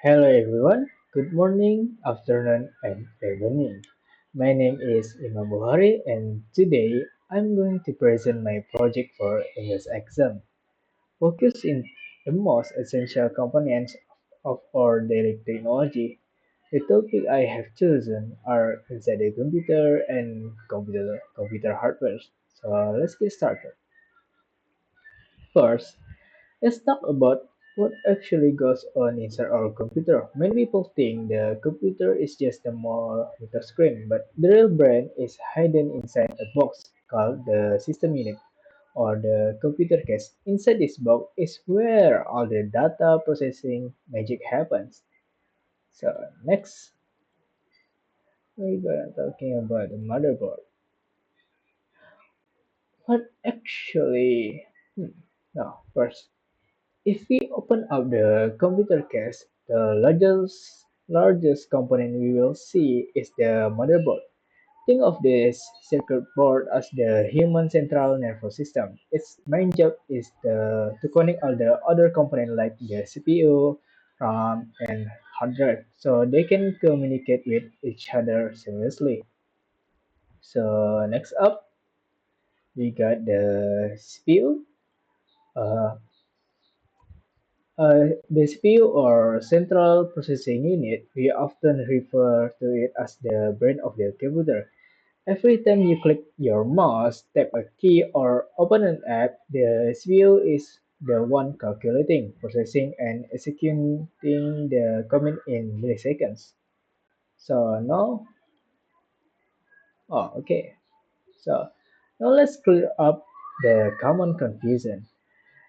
Hello everyone, good morning, afternoon, and evening. My name is Imam Buhari, and today I'm going to present my project for English exam. Focus in the most essential components of our daily technology. The topic I have chosen are inside the computer and computer hardware. So let's get started. First, let's talk about what actually goes on inside our computer. Many people think the computer is just a monitor screen, but the real brain is hidden inside a box called the system unit or the computer case. Inside this box is where all the data processing magic happens. So next, we're gonna talking about the motherboard. What actually? Now, first, if we open up the computer case, the largest component we will see is the motherboard. Think of this circuit board as the human central nervous system. Its main job is to connect all the other components like the CPU, RAM, and hard drive so they can communicate with each other seamlessly. So next up, we got the CPU. Uh, the CPU or central processing unit, we often refer to it as the brain of the computer. Every time you click your mouse, tap a key, or open an app, the CPU is the one calculating, processing, and executing the command in milliseconds. So now, okay. So now let's clear up the common confusion.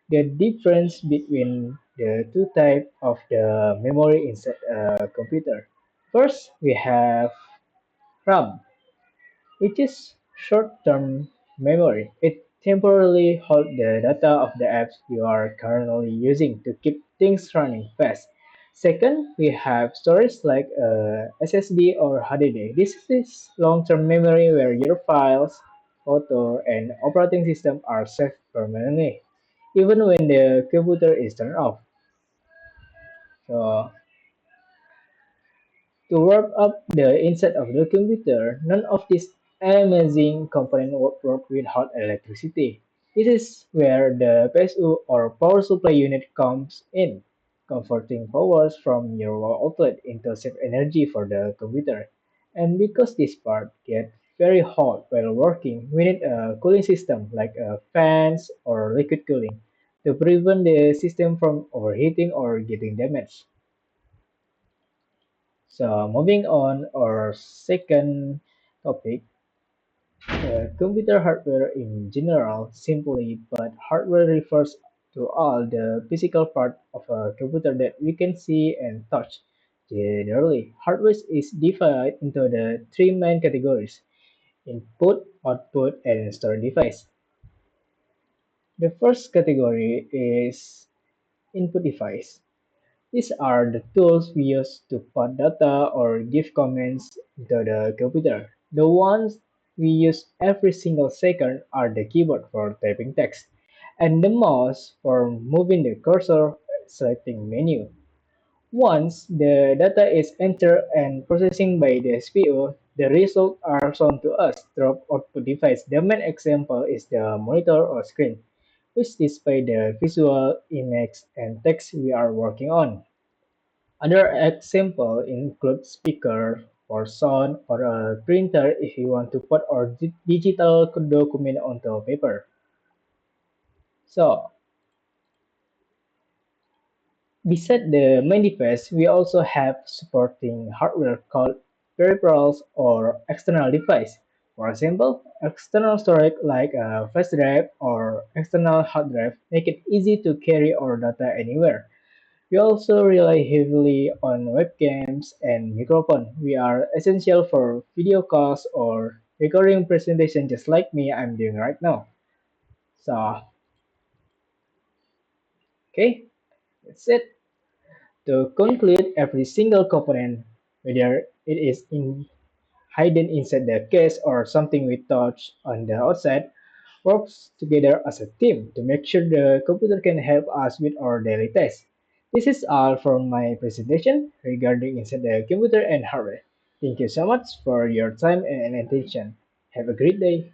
The difference between the two types of the memory inside a computer. First, we have RAM, which is short-term memory. It temporarily holds the data of the apps you are currently using to keep things running fast. Second, we have storage like SSD or HDD. This is long-term memory where your files, photo, and operating system are saved permanently, even when the computer is turned off. So to warm up the inside of the computer, none of these amazing components work without electricity. This is where the PSU or power supply unit comes in, converting powers from your wall outlet into saved energy for the computer. And because this part gets very hot while working, we need a cooling system like fans or liquid cooling to prevent the system from overheating or getting damaged. So moving on our second topic, computer hardware in general, simply but hardware refers to all the physical part of a computer that we can see and touch. Generally, hardware is divided into the three main categories: input, output, and storage device. The first category is input device. These are the tools we use to put data or give comments into the computer. The ones we use every single second are the keyboard for typing text and the mouse for moving the cursor, selecting menu. Once the data is entered and processing by the CPU, the results are shown to us through output device. The main example is the monitor or screen, which display the visual, image, and text we are working on. Other examples include speaker for sound or a printer if you want to put our digital document onto paper. So, beside the main device, we also have supporting hardware called peripherals or external device. For example, external storage like a flash drive or external hard drive make it easy to carry our data anywhere. We also rely heavily on webcams and microphone. We are essential for video calls or recording presentation just like me I'm doing right now. So, okay, that's it. To conclude, every single component, whether it is hidden inside the case or something we touch on the outside, works together as a team to make sure the computer can help us with our daily tasks. This is all from my presentation regarding inside the computer and hardware. Thank you so much for your time and attention. Have a great day.